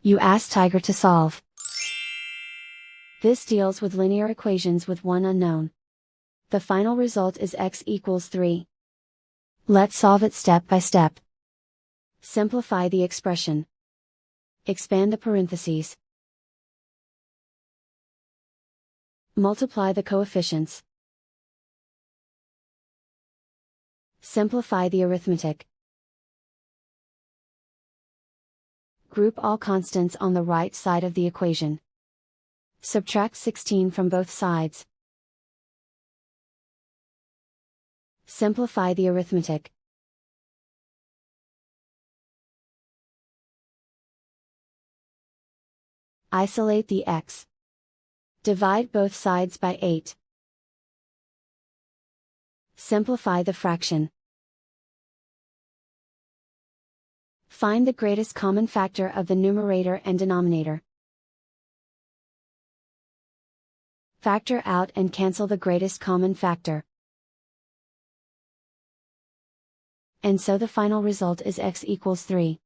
You ask Tiger to solve. This deals with linear equations with one unknown. The final result is x equals 3. Let's solve it step by step. Simplify the expression. Expand the parentheses. Multiply the coefficients. Simplify the arithmetic. Group all constants on the right side of the equation. Subtract 16 from both sides. Simplify the arithmetic. Isolate the x. Divide both sides by 8. Simplify the fraction. Find the greatest common factor of the numerator and denominator. Factor out and cancel the greatest common factor. And so the final result is x equals 3.